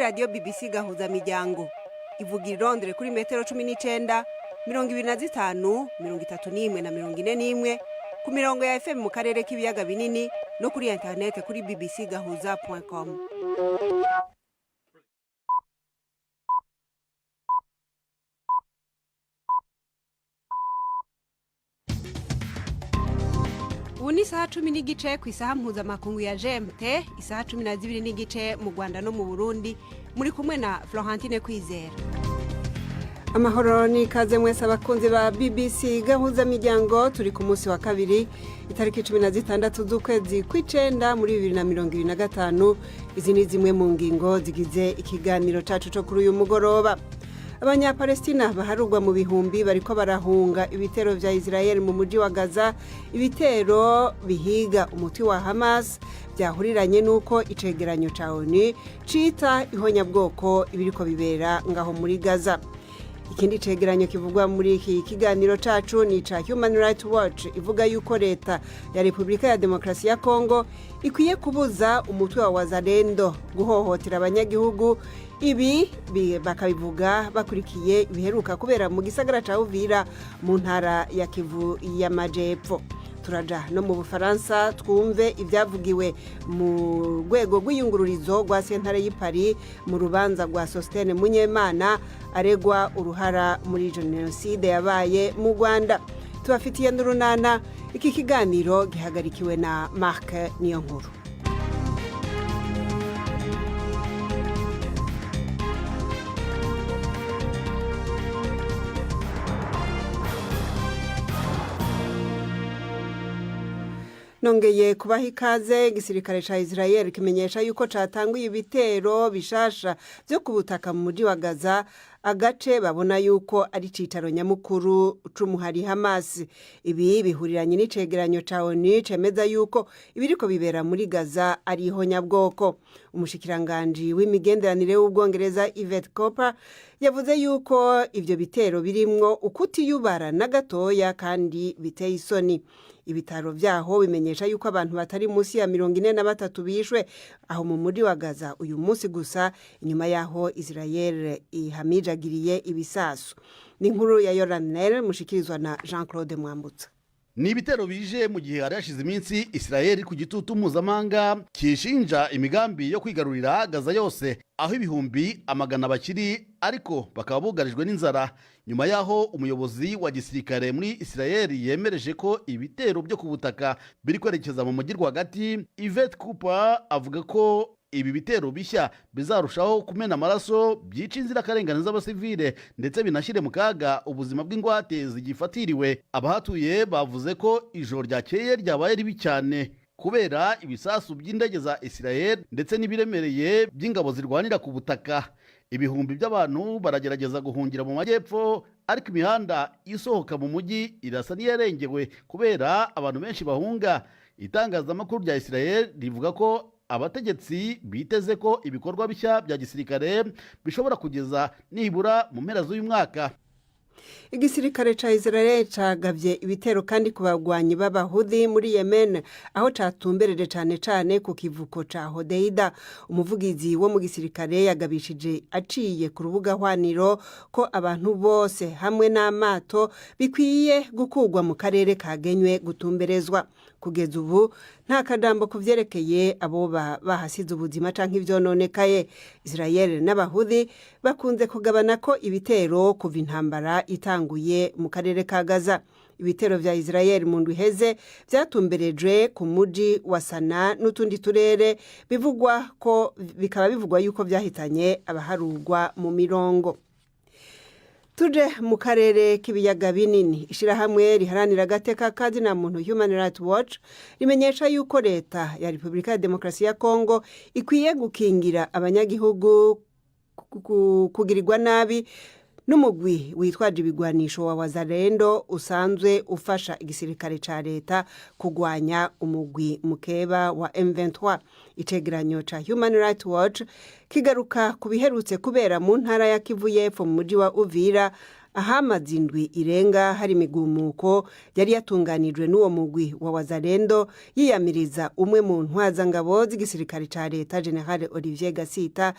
radio BBC gahuza miryango ivuga irondere kuri metero 19 25 31 na 41 ku mirongo ya FM mu karere k'ibiyaga binini no kuri internet kuri bbcgahuza.com. Uni saha 10 n'igice ku isaha mpuzamakungu ya GMT, isaha 12 n'igice mu Rwanda no mu Burundi, muri kumwe na Florentine Kwizera. Amahoro ni kaze mwese abakunzi ba BBC gahuza miryango, turi ku munsi wa kabiri itariki 16 z'ukwezi kw'icenda muri 2025. Izi ni zimwe mu ngingo zigize ikiganiro cacu cyo kuri uyu mugoroba. Abanyapalestina baharugwa mu bihumbi bariko barahunga ibitero vya Israel mu muji wa Gaza, ibitero bihiga umuti wa Hamas byahuriranye nuko icegeranyo ca ONU cita ihonyabwoko ibiriko bibera ngaho muri Gaza. Ikindi cegeranyo kivugwa muri iki kiganiro cacu ni ca Human Rights Watch, ivuga yuko leta ya Republika ya Demokrasi ya Kongo ikwiye kubuza umutwe wa Wazalendo guhohotera abanyagihugu. Ibi bakabivuga bakurikiye ibiheruka kubera mu gisagara ca Uvira mu ntara ya Kivu y'Amajepfo. Turaja no mu Bufaransa twumve ibyavugiwe mu rwego rw'iyungururizo rwa sentare y'i Paris mu rubanza rwa Sostene Munyemana aregwa uruhara muri genocide yabaye mu Rwanda. Tubafitiye n'urunana. Iki kiganiro gihagarikiwe na Marc Niyonkuru. Nongeye kubaha ikaze. Igisirikare ca Israel kimenyesha yuko catanguye ibitero bishasha byo kubutaka mu muji wa Gaza, agace babona yuko ari citaro nyamukuru c'umuhari Hamas. Ibi bihuriranye n'icegeranyo ca ONU cemeza yuko ibiriko bibera muri Gaza ari ihonyabwoko. Umushikiranganje w'imigenderanire w'Ubwongereza Yvette Cooper yavuze yuko ivyo bitero birimwo ukutiyubara na gatoya kandi biteye isoni. Ibitaro vyaho bimenyesha yuko abantu batari musi ya 43 bishwe aho mu muji wa Gaza uyu munsi gusa, inyuma yaho Israel ihamijagiriye ibisasu. Ni inkuru ya Yoranel mushikirizwa na Jean-Claude Mwambutsa. Ni ibitero bije mu gihe hari hashize iminsi Israel ku gitutu mpuzamahanga kishinja imigambi yo kwigarurira Gaza yose, aho ibihumbi amagana bakiri ariko bakaba bugarijwe n'inzara. Nyuma yaho umuyobozi wa gisirikare muri Israel yemereje ko ibitero byo ku butaka biri kwerekeza mu mujyi rwagati, Yvette Cooper avuga ko ibi bitero bishya bizarushaho kumena amaraso, byica inzirakarengane z'abasivile ndetse binashyire mu kaga ubuzima bw'ingwate zigifatiriwe. Abahatuye bavuze ko ijoro ryakeye ryabaye ribi cyane kubera ibisasu by'indege za Israel ndetse n'ibiremereye by'ingabo zirwanira ku butaka. Ibihumbi by'abantu baragerageza guhungira mu majyepfo, ariko imihanda isohoka mu mujyi irasa n'iyarengewe kubera abantu benshi bahunga. Itangazamakuru rya Israel rivuga ko abategetsi biteze ko ibikorwa bishya bya gisirikare bishobora kugeza nibura mu mpera z'uyu mwaka. Igisirikare ca Israel cagavye ibitero kandi kubagwanyi b'Abahudi muri Yemen, aho catumbereje cane ku kivuko ca Hodeida. Umuvugizi wo mu gisirikare yagabishije aciye ku rubuga hwaniro ko abantu bose hamwe n'amato bikwiye gukugwa mu karere kagenywe gutumberezwa. Kugeza ubu nta kadambo kuvyerekeye abo bahasize ubuzima canke ivyononekaye. Israel n'Abahudi bakunze kugabana ko ibitero kuva intambara itanguye mu karere ka Gaza. Ibitero vya Israel mu ndwi iheze vyatumberejwe ku muji wa Sana n'utundi turere, bikaba bivugwa yuko vyahitanye abaharugwa mu mirongo. Tuje mu karere k'ibiyaga binini. Ishirahamwe riharanira agateka kazina muntu Human Rights Watch rimenyesha yuko leta ya Republika ya Demokrasi ya Kongo ikwiye gukingira abanyagihugu kugirirwa nabi n'umugwi witwaje ibigwanisho wa Wazalendo usanzwe ufasha igisirikare ca leta kugwanya umugwi mukeba wa M23. Icegeranyo ca Human Rights Watch kigaruka kubiherutse kubera mu ntara ya Kivu y'Epfo mu muji wa Uvira, ahamaze indwi irenga hari imigumuko yari yatunganijwe n'uwo mugwi wa Wazalendo yiyamiriza umwe mu ntwazangabo z'igisirikare ca leta General Olivier Gasita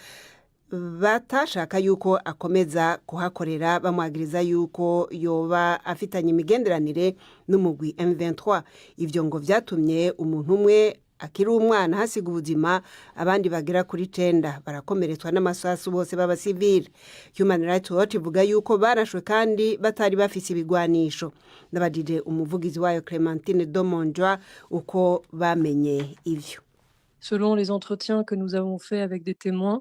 batashaka yuko akomeza kuhakorera bamwagiriza yuko yoba afitanye imigenderanire n'umugwi M23. Ivyo ngo vyatumye umuntu umwe akiri umwana hasiga ubuzima, abandi bagera kuri 9 barakomeretswa n'amasasu bose b'abasivile. Human Rights Watch ivuga yuko barashwe kandi batari bafise ibigwanisho. Nabadije umuvugizi wayo Clémentine Domonjwa uko bamenye ivyo. Selon les entretiens que nous avons faits avec des témoins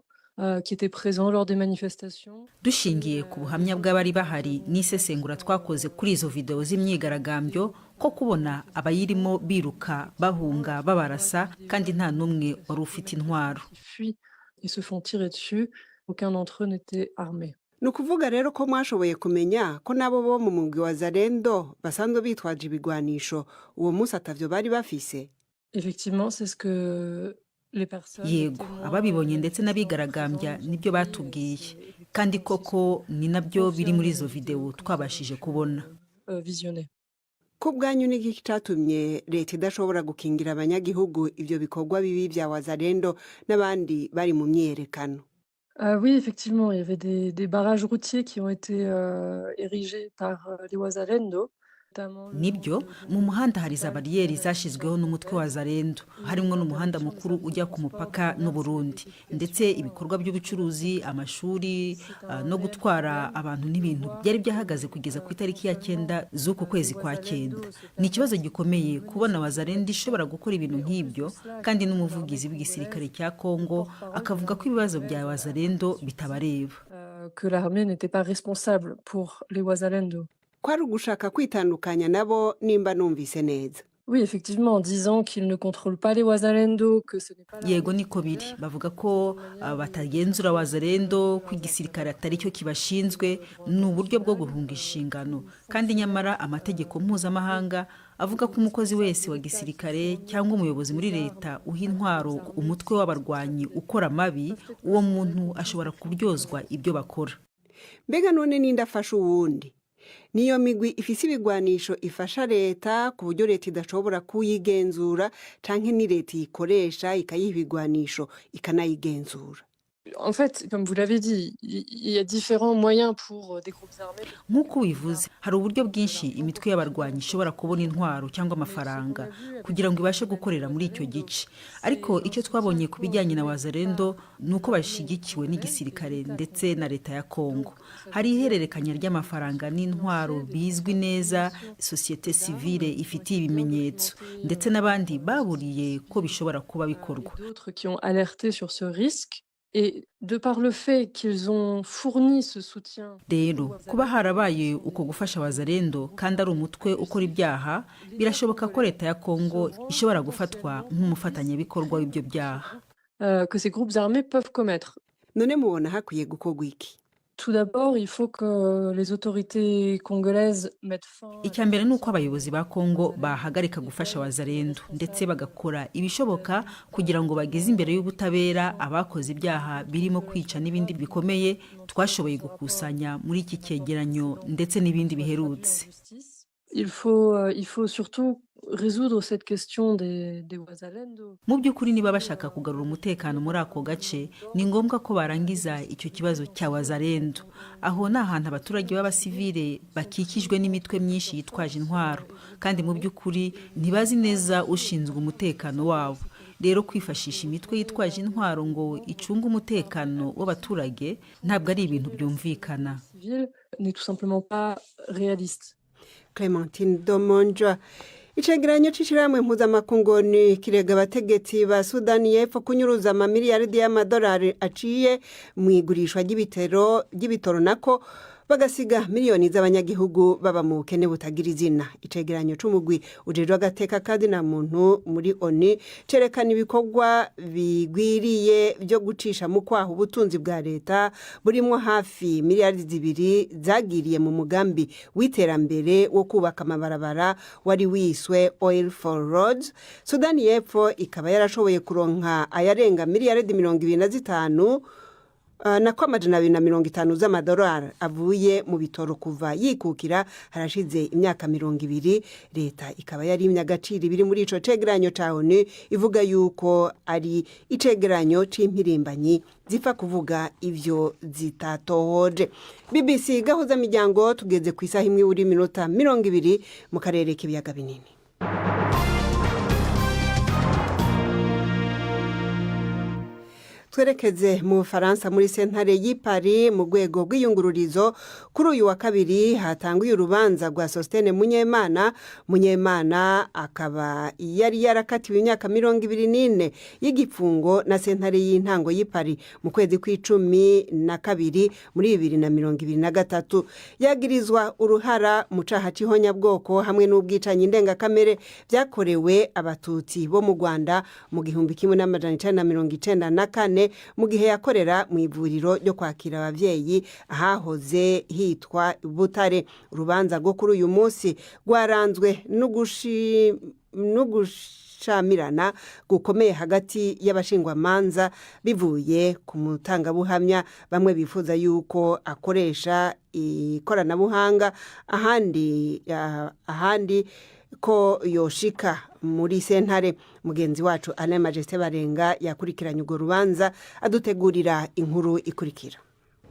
qui étaient présents lors des manifestations. Dushingiye ku buhamya bw'abari bahari n'isesengura twakoze kuri izo video z'imyigaragambyo ko kubona abayirimo biruka bahunga babarasa kandi nta numwe wari ufite intwaro. Ils se font tirer dessus, aucun d'entre eux n'était armé. Nukuvuga rero ko mwashoboye kumenya ko nabo bo mu mugwi wa Zalendo basanzwe bitwaje ibigwanisho uwo munsi atavyo bari bafise. Effectivement, c'est ce que les personnes. Yego, ababibonye ndetse n'abigaragambya nibyo batubwiye, kandi koko ni nabyo biri muri izo video twabashije kubona. Visionner. Ko bwanyu n'igiki catumye leta idashobora gukingira abanyagihugu ivyo bikorwa bibi vya Wazalendo n'abandi bari mu myerekano? Oui, effectivement, il y avait des barrages routiers qui ont été érigés par les Wazalendo. Nibyo, mu muhanda hari za bariyeri zashizweho n'umutwe wa Zalendo, harimo n'umuhanda mukuru ujya ku mupaka n'u Burundi, ndetse ibikorwa by'ubucuruzi, amashuri no gutwara abantu n'ibintu byari byahagaze kugeza ku itariki ya 9 z'uku kwezi kwa 9. Ni ikibazo gikomeye kubona Wazalendo ishobora gukora ibintu nk'ibyo, kandi n'umuvugizi w'igisirikare cya Kongo akavuga ko ibibazo bya Wazalendo bitabareba. Que l'armée n'était pas responsable pour les Wazalendo. Kwari ugushaka kwitandukanya nabo nimba numvise neza. Oui, effectivement, en disant qu'ils ne contrôlent pas les Wazalendo, que ce n'est pas. Yego niko biri, bavuga ko batagenzura Wazalendo, ko igisirikare atari cyo kibashinzwe, n'uburyo bwo guhunga inshingano, kandi nyamara amategeko mpuzamahanga avuga ko umukozi wese wa gisirikare cyangwa umuyobozi muri leta uha intwaro umutwe w'abarwanyi ukora mabi, uwo muntu ashobora kuryozwa ibyo bakora. Mbega none nindafasha uwundi? Niyo migwi ifise ibigwanisho ifasha leta ku buryo leta idashobora kuyigenzura canke ni leta ikoresha ikayiha ibigwanisho ikanayigenzura? En fait, comme vous l'avez dit, il y a différents moyens pour des groupes armés. Nk'uko bivuze, hari uburyo bwinshi imitwe y'abarwanyi ishobora kubona intwaro cyangwa amafaranga kugira ngo ibashe gukorera muri icyo gice. Ariko icyo twabonye ku bijyanye na Wazalendo nuko bashigikiwe n'igisirikare ndetse na leta ya Kongo. Hari ihererekanya ry'amafaranga n'intwaro bizwi neza, société civile ifitiye ibimenyetso, ndetse n'abandi baburiye ko bishobora kuba bikorwa. D'autres qui ont alerté sur ce risque. Et de par le fait qu'ils ont fourni ce soutien. Rero kuba harabaye uko gufasha Wazalendo kandi ari umutwe ukora ibyaha, birashoboka ko leta ya Kongo ishobora gufatwa nk'umufatanyabikorwa w'ibyo byaha. Que ces groupes armés peuvent commettre. None mubona hakwiye gukorwa iki? Tout d'abord, il faut que les autorités congolaises mettent fin. Icyambere nuko abayobozi ba Kongo bahagarika gufasha Wazalendo ndetse bagakora ibishoboka kugira ngo bageze imbere y'ubutabera abakoze ibyaha birimo kwica n'ibindi bikomeye twashoboye gukusanya muri iki cyegeranyo ndetse n'ibindi biherutse. Il faut surtout résoudre cette question des Wazalendo. Mu by'ukuri niba bashaka kugarura umutekano muri ako gace, ni ngombwa ko barangiza icyo kibazo cya Wazalendo. Aho ni ahantu abaturage b'abasivile bakikijwe n'imitwe myinshi yitwaje intwaro, kandi mu by'ukuri ntibazi neza ushinzwe umutekano wabo. Rero kwifashisha imitwe yitwaje intwaro ngo icunge umutekano w'abaturage ntabwo ari ibintu byumvikana. N'est tout simplement pas réaliste. Clémentine Domonjwa. Icegeranyo c'ishirahamwe mpuzamakungu kirega abategetsi ba Sudani y'Epfo kunyuruza amamiliyaridi y'amadolari aciye mu igurishwa ry'ibitoro nako bagasiga miliyoni z'abanyagihugu baba mu bukene butagira izina. Icegeranyo c'umugwi ujejwe agateka kazina muntu muri ONU cerekana ibikorwa bigwiriye byo gucisha mu kwaha ubutunzi bwa leta burimo hafi miliyaridi 2 zagiriye mu mugambi w'iterambere wo kubaka amabarabara wari wiswe Oil for Roads. Sudani y'Epfo ikaba yarashoboye kuronka ayarenga miliyaridi 25 nako amajana 250 z'amadolari avuye mu bitoro kuva yikukira harashize imyaka 20 leta ikaba yari imyagaciro biri muri ico cegeranyo ca ONU ivuga yuko ari icegeranyo c'impirimbanyi zipfa kuvuga ivyo zitatohoje. BBC gahuza miryango tugeze ku isaha imwe uri minota 20 mu karere k'ibiyaga binini. Twerekeze mu Faransa muri sentare y'Ipari mu rwego rw'iyungururizo kuri uyu wa kabiri hatanguye urubanza rwa Sostene Munyemana akaba yari yarakatiwe imyaka 24 y'igipfungo na sentare y'intango y'Ipari mu kwezi kwa12 muri 2023 yagirizwa uruhara mu caha c'ihonyabwoko hamwe n'ubwicanyi ndengakamere byakorewe abatutsi bo mu Rwanda mu 1994 mu gihe yakorera mu ivuriro ryo kwakira abavyeyi ahahoze hitwa Butare. Urubanza rwo kuri uyu munsi rwaranzwe n'ugushamirana gukomeye hagati y'abashingwamanza bivuye ku mutangabuhamya bamwe bifuza yuko akoresha ikoranabuhanga ahandi ko yoshika muri sentare. Mugenzi wacu Alain Majesté Barenga yakurikiranye urwo rubanza adutegurira inkuru ikurikira.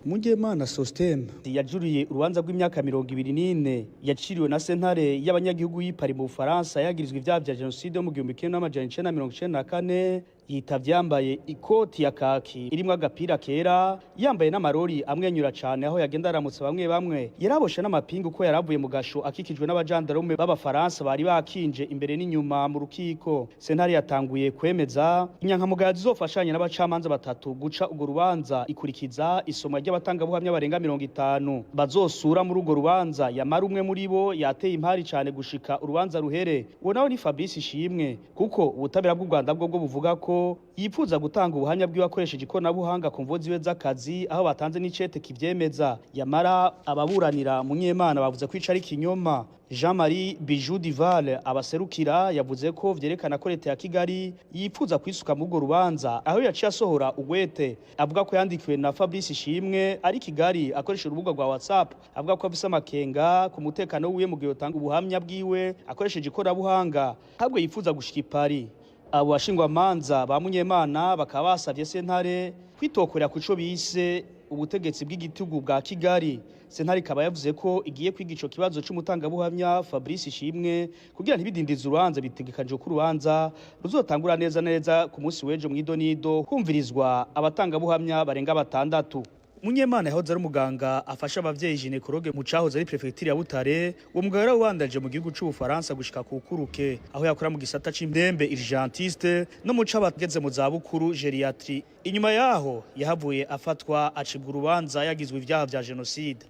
Munyemana Sostene yajuriye urubanza rw'imyaka 24 yaciriwe na sentare y'abanyagihugu y'Ipari mu Bufaransa yagirizwe ibyaha bya genocide mu 1994 yitavye yambaye ikoti ya kaki irimwo agapira kera yambaye n'amarori amwenyura cyane aho yagenda aramutse bamwe yaraboshe n'amapingu ko yaravuye mu gasho akikijwe n'abajandarume b'abafaransa bari bakinje imbere n'inyuma mu rukiko. Sentare yatanguye kwemeza inyankamugayo zizofashanya n'abacamanza batatu guca urwo rubanza ikurikiza isoma ry'abatangabuhamya barenga 50 bazosura muri urwo rubanza. Yamara umwe muri bo yateye impari cyane gushika urubanza ruhere. Uwo nawe ni Fabrice Ishimwe kuko ubutabera bw'u Rwanda bwo buvuga ko yifuza gutanga ubuhamya bw'abakoresheje ikoranabuhanga ku mvo ziwe z'akazi aho batanze n'icete kivyemeza. Yamara ababuranira Munyemana bavuze ko ico ari kinyoma. Jean-Marie Bijou Dival abaserukira yavuze ko vyerekana ko leta ya Kigali yifuza kwisuka mu rubanza aho yaciye asohora ugwete avuga ko yandikiwe na Fabrice Ishimwe ari Kigali akoresha urubuga rwa WhatsApp avuga ko afise amakenga ku mutekano wiwe mu gihe utanga ubuhamya bwiwe akoresheje ikoranabuhanga habwo yifuza gushika Paris. Abo bashingwamanza ba Munyemana bakaba basavye sentare kwitokorera ku ico bise ubutegetsi bw'igitugu bwa Kigali. Sentare ikaba yavuze ko igiye kwiga ico kibazo c'umutangabuhamya Fabrice Ishimwe kugira ntibidindize urubanza bitegekanje ko urubanza ruzotangura neza ku munsi w'ejo mu idonido kumvirizwa abatangabuhamya barenga 6. Munyemana yahoze ari umuganga afasha abavyeyi ginekologe mu cahoze ari prefecture ya Butare. Uwo muganga yarandaje mu gihugu c'u Bufaransa gushika ku kuruke aho yakora mu gisata c'indembe urgentiste no mu cabageze mu za bukuru geriatrie. Inyuma yaho yahavuye afatwa acibwa urubanza yagizwe ivyaha vya genocide.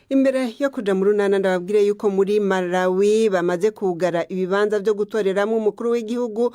Imbere yo kuja mu runana ndababwire yuko muri Malawi bamaze kugara ibibanza byo gutoreramo umukuru w'igihugu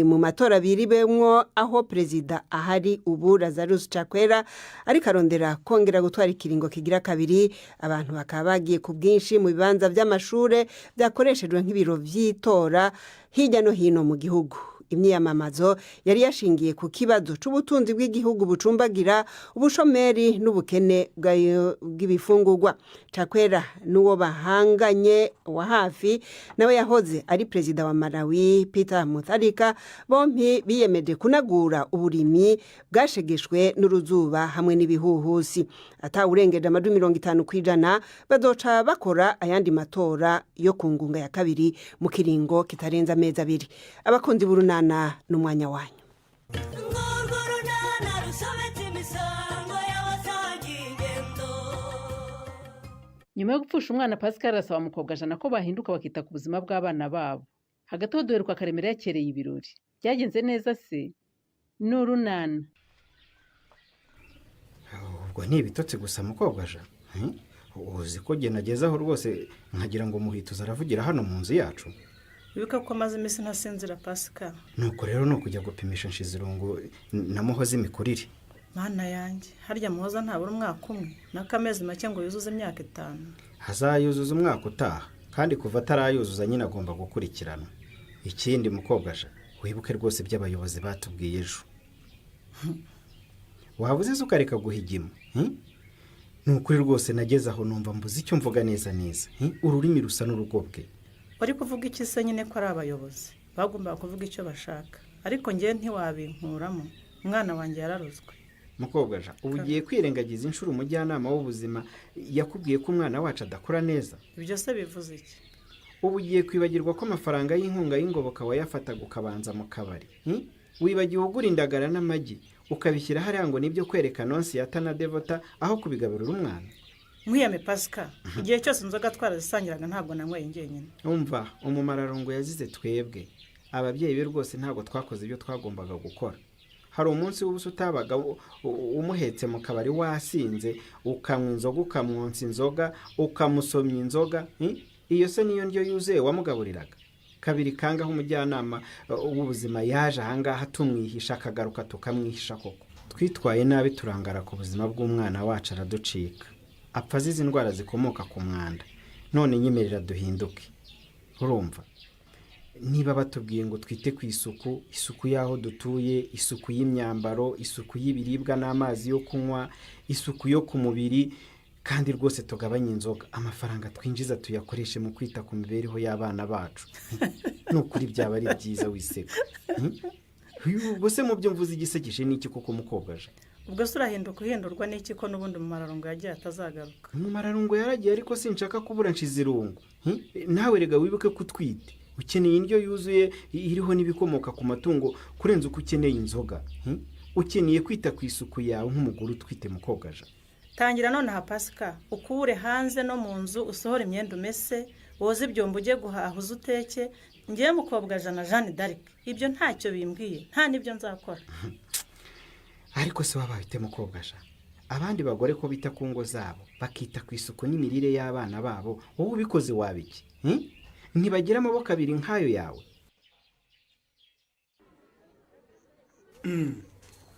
mu matora biribemwo aho prezida ahari ubu Lazarus Chakwera ariko arondera kongera gutwara ikiringo kigira kabiri. Abantu bakaba bagiye ku bwinshi mu bibanza by'amashure byakoreshejwe nk'ibiro vy'itora hirya no hino mu gihugu. Imyiyamamazo yari yashingiye ku kibazo c'ubutunzi bw'igihugu bucumbagira ubushomeri n'ubukene bw'ibifungurwa. Chakwera n'uwo bahanganye wa hafi nawe yahoze ari prezida wa Malawi Peter Mutharika bompi biyemeje kunagura uburimyi bwashegeshwe n'uruzuba hamwe n'ibihuhusi. Atawurengeje amajwi 50% bazoca bakora ayandi matora yo ku ngunga ya kabiri mu kiringo kitarenza amezi 2. Abakunzi burunana n'umwanya wanyu. Nyuma yo gupfusha umwana Pascal arasaba mukobwa jana ko bahinduka bakita ku buzima bw'abana babo. Hagati aho duheruka Karemera yakereye ibirori. Byagenze neza se? N'urunana. Ubwo ni ibitotsi gusa mukobwa jana. Uzi ko gye nagezaho rwose nkagira ngo muhituza aravugira hano mu nzu yacu. Ibuka ko amaze imisi ntasinzira Pascal. Nuko rero no kujya gupimisha nshizirungu na muhoza imikurire. Mana yanjye, harya muhoza ntabura umwaka umwe n'akamezi make ngo yuzuze imyaka 5. Hazayuzuza umwaka utaha kandi kuva atarayuzuza nyine agomba gukurikirana. Ikindi mukobwa jana wibuke rwose by'abayobozi batubwiye ejo. waba uzize ukareka guhigima. Ni ukuri rwose nageze aho numva mbuze icyo mvuga neza neza. Ururimi rusa n'urugobwe. bari kuvuga iki se nyine ko ari abayobozi bagomba kuvuga icyo bashaka, ariko njye ntiwabinkuramo, umwana wanjye yararuzwe. Mukobwa ja, ubu ugiye kwirengagiza inshuro umujyanama w'ubuzima yakubwiye ko umwana wacu adakura neza? Ibyo se bivuze iki? Ubu ugiye kwibagirwa ko amafaranga y'inkunga y'ingoboka wayafataga ukabanza mu kabari. Wibagiwe ugura indagara n'amagi ukabishyira hariya ngo nibyo kwereka nonsi ya Tana Devota aho kubigaburira umwana. Mwiyame Pasika, igihe cyose inzoga twarazisangiraga ntabwo nanyweye njyenyine. Umva, umumararungu yazize twebwe. Ababyeyi be rwose ntabwo twakoze ibyo twagombaga gukora. Hari umunsi w'ubusa utabaga umuhetse mu kabari wasinze, ukanywa inzoga, ukamwonsa inzoga, ukamusomya inzoga. Iyo se niyo ndyo yuzuye wamugaburiraga? Kabiri kangaho umujyanama w'ubuzima yaje ahangaha tumwihisha akagaruka tukamwihisha koko. Twitwaye nabi turangara ku buzima bw'umwana wacu araducika. Apfa azize indwara zikomoka ku mwanda. None nyemerera duhinduke. Urumva? Niba batubwiye ngo twite ku isuku y'aho dutuye, isuku y'imyambaro, isuku y'ibiribwa n'amazi yo kunywa, isuku yo ku mubiri, kandi rwose tugabanye inzoga, amafaranga twinjiza tuyakoreshe mu kwita ku mibereho y'abana bacu. Nukuri byaba ari byiza wiseka. Ubwo mu byo mvuze igisekeje n'iki koko mukobwa je? Ubwo se urahinduka uhindurwa n'iki ko n'ubundi mu mararungu yagiye atazagaruka? Mu mararungu yaragiye ariko sinshaka kubura nshize irungu. Nawe rega wibuke kutwite. Ukeneye indyo yuzuye iriho n'ibikomoka ku matungo kurenza uko ukeneye inzoga. Ukeneye kwita ku isuku yawe nk'umugore utwite mukobwa je. Tangira none ha Pasika, ukure hanze no mu nzu, usohora imyenda umese, woze ibyombo ujye guhaha uzuteke. Ngiye mukobwa Jana Jeanne d'Arc, ibyo ntacyo bimbwiye, nta nibyo nzakora. Ariko se wabahite mukobwa ja, abandi bagore ko bita ku ngo zabo bakita ku isuku n'imirire y'abana babo, wowe ubikoze wabiki? Ntibagira amaboko abiri nk'ayo yawe.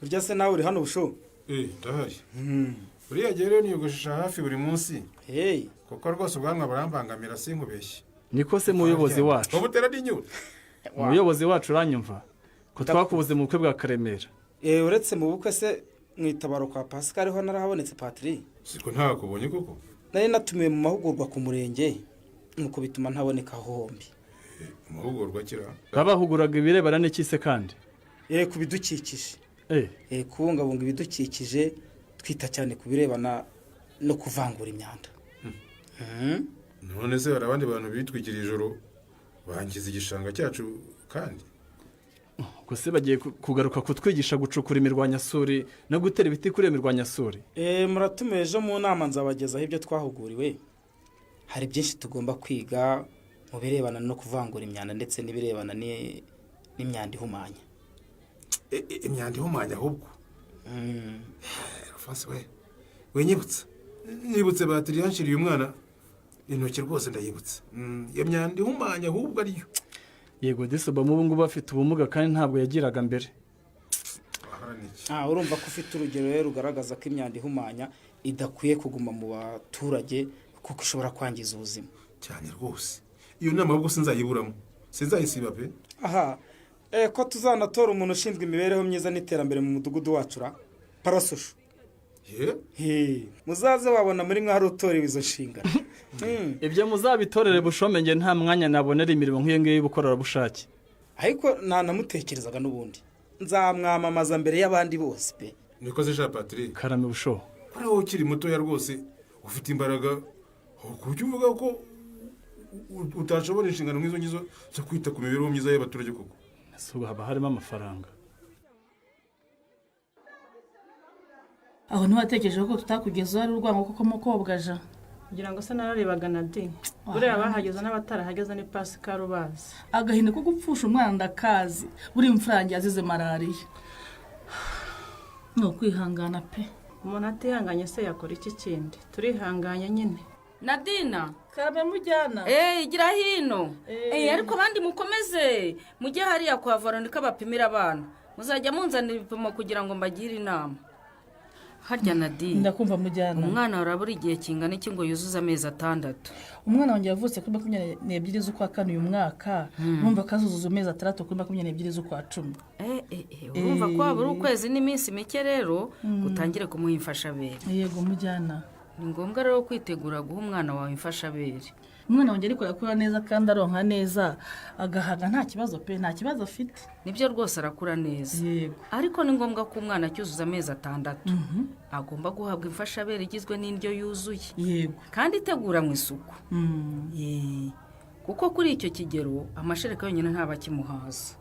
Urya se nawe uri hano busho? Ndahari. Uriya rero niyogoshesha hafi buri munsi. Kuko rwose ubwanwa burambangamira sinkubeshye. Niko se muyobozi wacu. Ubutera n'inyura. Umuyobozi wacu uranyumva ko twakubuze mu bukwe bwa Karemera. Uretse mu bukwe se mwitabaro kwa Pascal ho narahabonetse Patrick. Siko ntakubonye koko. Nari natumiye mu mahugurwa ku murenge, nuko bituma ntaboneka hombi. Mahugurwa kira. Babahuguraga ibirebana n'iki se kandi? Ku bidukikije. Kubungabunga ibidukikije, twita cyane ku birebana no kuvangura imyanda. None se hari abandi bantu bitwikira ijoro bangiza igishanga cyacu kandi? Gusa bagiye kugaruka kutwigisha gucukura imirwanyasuri no gutera ibiti kuri imirwanyasuri. Muratume ejo mu nama nzabagezaho ibyo twahuguriwe. Hari byinshi tugomba kwiga mu birebana no kuvangura imyanda ndetse n'ibirebana n'imyanda ihumanya. Imyanda ihumanya ahubwo? Alphonse we nibutse batiri yanshiriye umwana intoki rwose ndayibutse. Iyo myanda ihumanya ahubwo ariyo. Yego disoba mu bungu bafite ubumuga kandi ntabwo yagiraga mbere. Urumva ko ufite urugero rero rugaragaza ko imyanda ihumanya idakwiye kuguma mu baturage kuko ishobora kwangiza ubuzima. Cyane rwose. Iyo nama ahubwo sinzayiburamo. Sinzayisiba pe. Ko tuzanatora umuntu ushinzwe imibereho myiza n'iterambere mu mudugudu wacu ra Parasosho. Muzaze wabona muri mwa rutorewe izo nshinga. Ibyo muzabitorere bushomenge nta mwanya nabonera imirimo nk'iyo ngiyo y'ubukorera bushake. Ariko namutekerezaga n'ubundi nzamwamamaza mbere y'abandi bose pe. Nikoze Jean Patrick. Karame busho. Kuri wowe ukiri muto ya rwose ufite imbaraga, kuki uvuga ko utashobora inshingano nk'izo ngizo zo kwita ku mibereho myiza y'abaturage koko? Suba haba harimo amafaranga. Aho ntiwatekereje ko tutakugezaho ari urwango koko mukobwa ja. Kugira ngo se nararebaga Nadine. Buriya bahageze n'abatarahageze ni Pascal ubazi. Agahinda ko gupfusha umwana ndakazi. Buri mfrangi yazize malaria. No kwihangana pe. Umuntu atihanganye se yakora iki kindi? Turihanganye nyine. Nadina, Karame mujyana. Gira hino. Ariko abandi mukomeze. Mujye hariya kwa Veronica bapimira abana. Muzajya munzanira ibipimo kugira ngo mbagire inama. harya Nadine ndakumva mujyana. umwana urabura igihe kingana iki ngo yuzuze amezi 6? Umwana wanjye yavutse kuri 22 z'ukwa kane uyu mwaka, urumva kazuzuza amezi 6 kuri 22 z'ukwa 10. urumva ko wabura ukwezi n'iminsi mike rero utangire kumuha imfashabere. Yego mujyana. Ni ngombwa rero kwitegura guha umwana wawe imfashabere. Umwana wanjye ariko yakura neza kandi aronka neza, agahaga nta kibazo pe, nta kibazo afite. Nibyo rwose arakura neza. Yego. Ariko ni ngombwa ko umwana cyuzuza amezi 6 agomba guhabwa imfashabere igizwe n'indyo yuzuye. Yego. Kandi itegura mu isuku. Kuko kuri icyo kigero amashereka yonyine ntaba kimuhaza.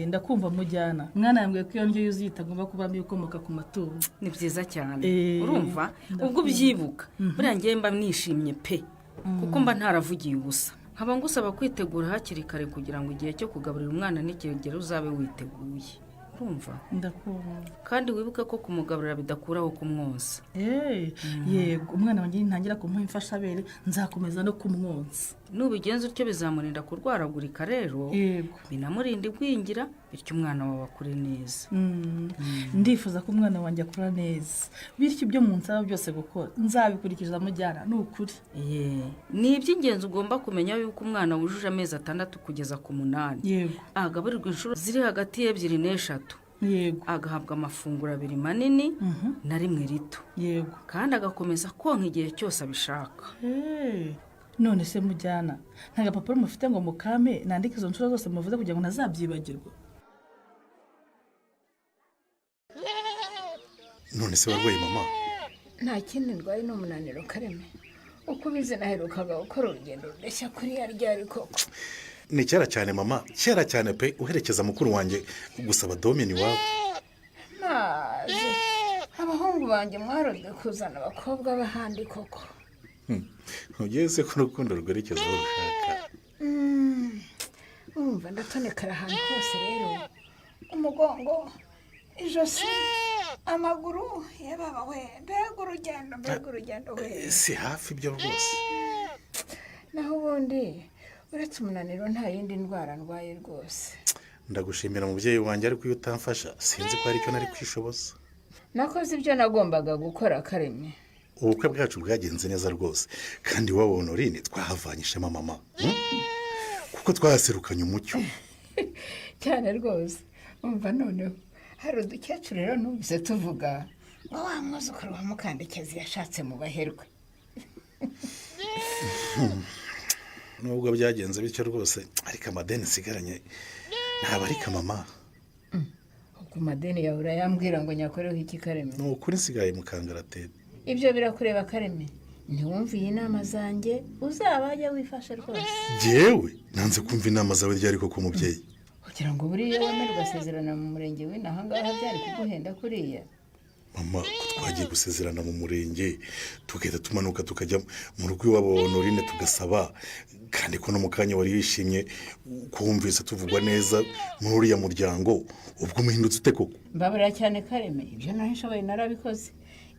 Ndakumva mujyana. Mwana yambwiye ko iyo ndyo yuzuye itagomba kubamo ibikomoka ku matungo. Ni byiza cyane. Urumva ubwo byibuka buriya ngiye mba nishimye pe, kuko mba ntaravugiye ubusa. Nkaba ngusaba kwitegura hakiri kare kugira ngo igihe cyo kugaburira umwana n'ikigero uzabe witeguye. Urumva? Ndakumva. Kandi wibuke ko kumugaburira bidakuraho kumwonsa. Yego, umwana wanjye ntangira kumuha imfashabere, nzakomeza no kumwonsa. Nubigenza utyo bizamurinda kurwaragurika rero. Yego. Binamurinda igwingira, bityo umwana wawe akure neza. Ndifuza ko umwana wanjye akura neza. Bityo ibyo munsaba byose gukora nzabikurikiza mujyana n'ukuri. Ni iby'ingenzi ugomba kumenya yuko umwana wujuje amezi 6 kugeza ku 8. Yego. Agaburirwa inshuro ziri hagati y'ebyiri n'3. Yego. Agahabwa amafunguro 2 manini na rimwe rito. Yego. Kandi agakomeza konka igihe cyose abishaka. None se mujyana, nta gapapuro mufite ngo mukame nandike izo nshuro zose muvuze kugira ngo ntazabyibagirwa? None se warwaye mama? Nta kindi ndwaye n'umunaniro Kareme. Uko bize naherukaga gukora urugendo rudeshya kuri ryari koko. Ni cyera cyane mama, cyera cyane pe, uherekeza mukuru wanjye gusaba domini wabo. Maze abahungu banjye mwarode kuzana abakobwa bahandi koko. Ugeze ko urukundo rwerekeza aho rushaka. Urumva ndatonekara ahantu hose rero. Umugongo, ijosi, amaguru, yababa we, mbega urugendo we. Si hafi ibyo rwose. Naho ubundi uretse umunaniro nta yindi ndwara ndwaye rwose. Ndagushimira mubyeyi wanjye ariko iyo utamfasha sinzi ko hari icyo nari kwishoboza. Nakoze ibyo nagombaga gukora Kareme. Ubukwe bwacu bwagenze neza rwose kandi wowe Honorine twahavanyishe mama. Kuko twaserukanye umucyo. Cyane rwose. Umva noneho hari udukecuru rero numvise tuvuga ngo wa mwuzukuru wa Mukandekezi yashatse mu baherwe. Nubwo byagenze bityo rwose ariko amadeni sigaranye ntabarika mama. Ubwo madeni yawe urayambwira ngo nyakoreho iki Kareme? Ni ukuri nsigaye mu kangaratete. Ibyo birakureba Kareme. Ntiwumviye inama zanjye uzabajya wifashe rwose. Jewe nanze kumva inama zawe ryari koko mubyeyi. Kugira ngo buriya wemere ugasezerana mu murenge w'inaha ngaha byari kuguhenda kuriya. Mama ko twagiye gusezerana mu murenge tugenda tumanuka tukajya mu rugo iwabo Honorine tugasaba, kandi ko no mukanya wari wishimye kumvise tuvugwa neza muri uriya muryango, ubwo muhindutse ute koko? Mbabura cyane Kareme, ibyo nahishoboye narabikoze.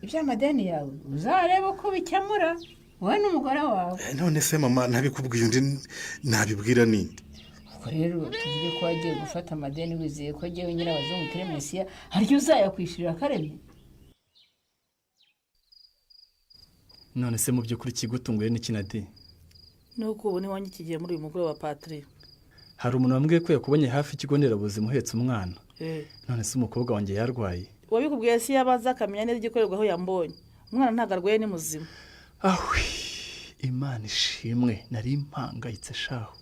Iby'amadeni yawe uzareba uko bikemura wowe n'umugore wawe. None se mama nabikubwiye undi nabibwira ninde? Ubwo rero tuvuge ko wagiye gufata amadeni wizeye ko agiye nyirabazungu Clemencia haryo uzayakwishyurira Kareme. None se mu by'ukuri kigutunguye n'iki Nadine? Nuko ubone wanjye kigiye muri uyu mugoroba Patrick. Hari umuntu wambwiye ko yakubonye hafi ikigo nderabuzima uhetse umwana. None se umukobwa wanjye yarwaye? Wabikubwiye si yabaza akamenya neza igikorerwa aho yambonye. Umwana ntago arwaye ni muzima. Ahwi, Imana ishimwe, nari mpangayitse shaho.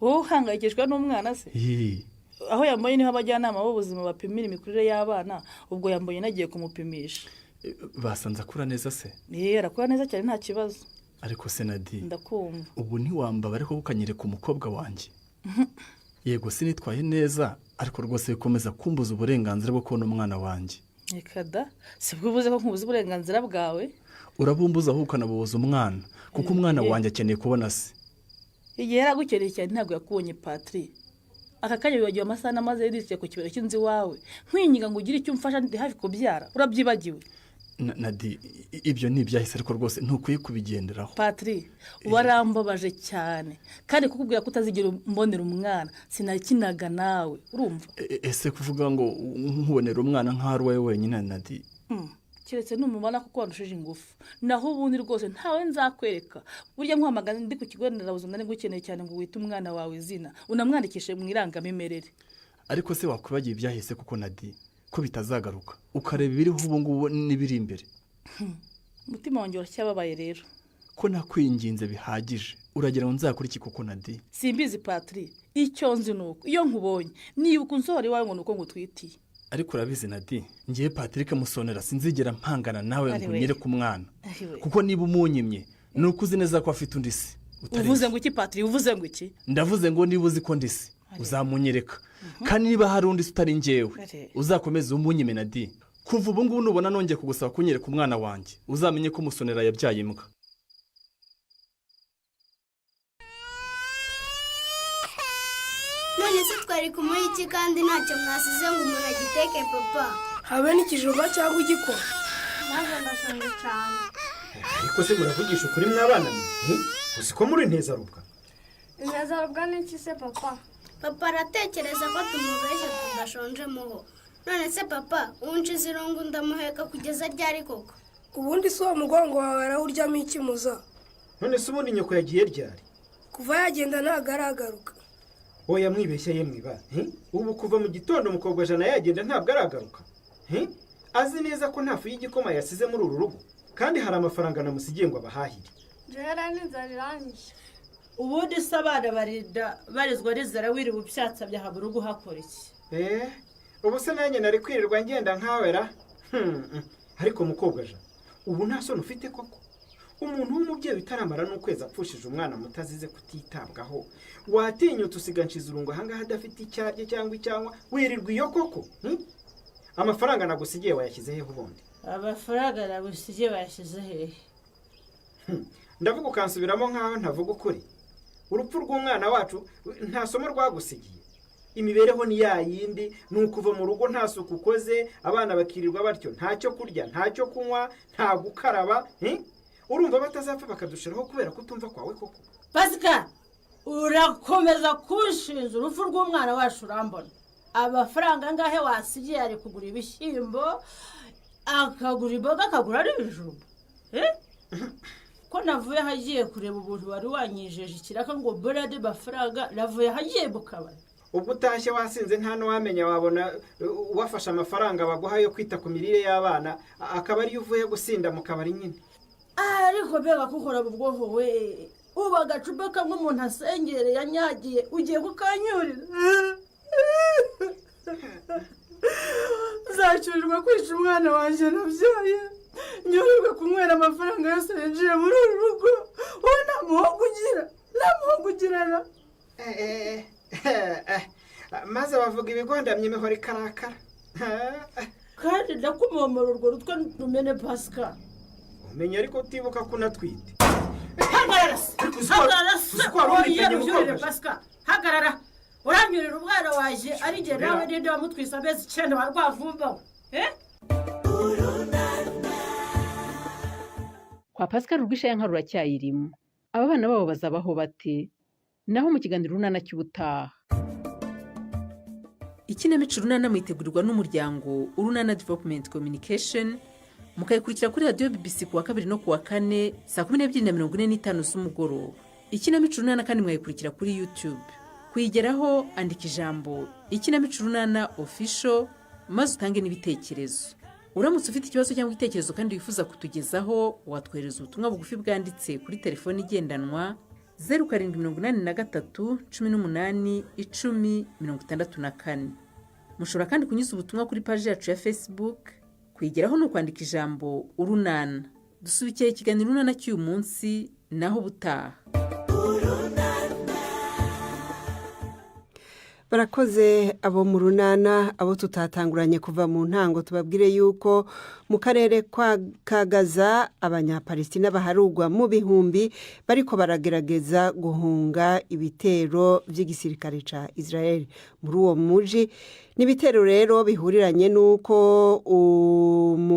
Wowe uhangayikishwa n'umwana se? Aho yambonye niho abajyanama b'ubuzima bapimira imikurire y'abana, ubwo yambonye nagiye kumupimisha. Basanze akura neza se? Arakura neza cyane nta kibazo. Ariko se Nadine, ndakumva. Ubu ntiwamba ariko ukanyereka umukobwa wanjye. Yego sinitwaye neza, ariko rwose bikomeza kumbuza uburenganzira bwo kubona umwana wanjye. Ekada, sibwo uvuze ko nkubuza uburenganzira bwawe? Urabumbuza aho ukanabuza umwana, kuko umwana wanjye akeneye kubona se. Igihe yaragukeneye cyane ntabwo yakubonye Patrick. Aka kanya bibagiwe amasaha namaze yirishye ku kibero cy'inzi wawe. Nkwinyiga ngo ugire icyo umfasha ndi hafi kubyara. Urabyibagiwe. Nadi, ibyo ni ibyahise ariko rwose ntukwiye kubigenderaho. Patrick, warambabaje cyane. Kandi kukubwira ko utazigira mbonera umwana, sinakinaga nawe. Urumva? Ese kuvuga ngo nkubonera umwana nk'ari wowe wenyine Nadi. keretse numubona kuko wanushije ingufu naho ubundi rwose ntawe nzakwereka burya nkwamagana ndi ku kigo nderabuzima nari ngukeneye cyane ngo wite umwana wawe izina unamwandikishe mu irangamimerere. ariko se wakwibagiye ibyahise kuko Nadi ko bitazagaruka ukareba ibiriho ubu ngubu n'ibiri imbere. Umutima wanjye uracyababaye rero ko nakwinginze bihagije uragira ngo nzakora iki kuko Nadi? Simbizi Patri, icyo nzi nuko iyo nkubonye nibuka unsohora iwawe ngo nuko ngutwitiye. ariko urabizi Nadi ngiye Patrick Musonera sinzigera mpangana nawe ngo nyere ku mwana kuko niba umunyimye nuko uzi neza ko afite undi se. Uvuze ngo iki Patri? Uvuze ngo iki? Ndavuze ngo niba uzi ko ndi se uzamunyereka kandi niba hari undi utari njyewe uzakomeza umunyime Nadi. kuva ubu ngubu nubona nongeye kugusaba kunyereka umwana wanjye uzamenye ko Musonera yabyaye imbwa. none se twari kumuha iki kandi ntacyo mwasize ngo umuntu agiteke papa? habe n'ikijumba cyangwa igikoma. maze ndashonje cyane. ariko se muravugisha ukuri mwabana mwe uzi ko muri ntezarubwa? intezarubwa ni iki se papa? papa aratekereza ko tumubeshye tudashonje muho. none se papa unshize irungu ndamuheka kugeza ryari koko? ubundi si uwo mugongo wawe arawuryamo iki muza? none se ubundi nyoko yagiye ryari? kuva yagenda ntabwo aragaruka. oya mwibeshya yemwe ba ubu kuva mu gitondo umukobwa jana yagenda ntabwo aragaruka. azi neza ko nta fu y'igikoma yasize muri uru rugo kandi hari amafaranga namusigiye ngo abahahire. jera n'inzara iranyishe. ubundi se abana barizwa n'inzara wiriwe ubyatsa byaha mu rugo uhakora iki? ubu se nanjye nari kwirirwa ngenda nkawe ra. ariko mukobwa jana ubu nta soni ufite koko? umuntu w'umubyeyi utaramara n'ukwezi apfushije umwana mutazize kutitabwaho watinyutse usiga nshizurungu ahangaha adafite icyarye cyangwa icyanywa wirirwa iyo koko? amafaranga nagusigiye wayashyize hehe ubundi? amafaranga nagusigiye wayashyize hehe? ndavuga ukansubiramo nkaho ntavuga ukuri. urupfu rw'umwana wacu nta somo rwagusigiye. imibereho ni ya yindi ni ukuva mu rugo nta suku ukoze abana bakirirwa batyo ntacyo kurya ntacyo kunywa nta gukaraba. urumva batazapfa bakadushiraho kubera kutumva kwawe koko? Pasika urakomeza kunshinja urupfu rw'umwana wacu urambona. amafaranga angahe wasigiye ari kugura ibishyimbo akagura imboga akagura n'ibijumba? ko navuye hagiye kureba umuntu wari wanyijeje ikiraka ngo burade amafaranga navuye hagiye mu kabari. ubwo utashye wasinze nta n'uwamenya wabona wafashe amafaranga baguha yo kwita ku mirire y'abana akaba ariyo uvuye gusinda mu kabari nyine. ariko mbega kukora mu bwonko we ubu agacupa kamwe umuntu asengereye yanyagiye ugiye kukanyurira. zacyurirwa kwica umwana wanjye nabyaye nyurirwa kunywera amafaranga yose yinjiye muri uru rugo wowe nta muhogo ugirana. maze bavuga ibigondamye imihoro ikarakara. kandi ndakumomora urwo rutwe rumene Pasika. umenya ariko utibuka ko unatwite. hagarara se Pasika hagarara. uranyurira umwana waje ari jye nawe ninde wamutwise amezi 9 warwavumbaho. kwa Pasika rugwisha yanka ruracyayirimo. aba bana babo bazabaho bate? naho mu kiganiro runana cy'ubutaha. ikinamico runana mwitegurirwa n'umuryango Urunana Development Communication mukayikurikira kuri radio BBC kuwa 2 no kuwa 4 saa 12:45 z'umugoroba. ikinamico runana kandi mwayikurikira kuri YouTube. kuyigeraho andika ijambo ikinamico runana official maze utange n'ibitekerezo. uramutse ufite ikibazo cyangwa igitekerezo kandi wifuza kutugezaho watwohereza ubutumwa bugufi bwanditse kuri telefoni igendanwa 0783181064. mushobora kandi kunyuza ubutumwa kuri page yacu ya Facebook. kwigeraho no kwandika ijambo urunana. dusubikiye ikiganiro runana cy'uyu munsi naho butaha. barakoze abo mu runana abo tutatanguranye kuva mu ntango. tubabwire yuko mu karere kwa Kagaza abanyapalestina baharugwa mu bihumbi bariko baragerageza guhunga ibitero by'igisirikare ca Israel muri uwo muji. n'ibitero rero bihuriranye nuko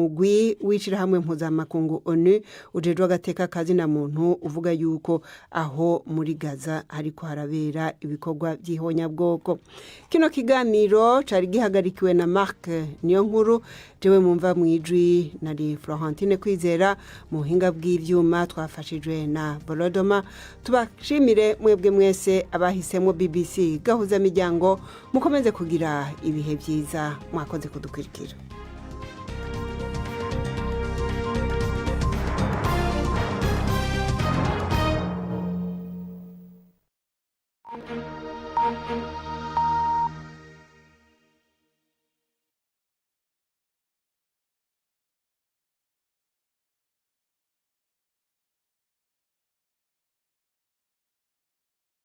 umugwi w'ishirahamwe mpuzamakungu ONU ujejwe agateka kazina muntu uvuga yuko aho muri Gaza hariko harabera ibikorwa by'ihonyabwoko. Kino kiganiro cari gihagarikiwe na Mark Niyonkuru, jewe mumva mwijwi nari Florentine Kwizera, mu buhinga bw'ivyuma twafashijwe na Bolodoma. Tubashimire mwebwe mwese abahisemo BBC gahuza miryango, mukomeze kugira ibihe byiza, mwakoze kudukurikira.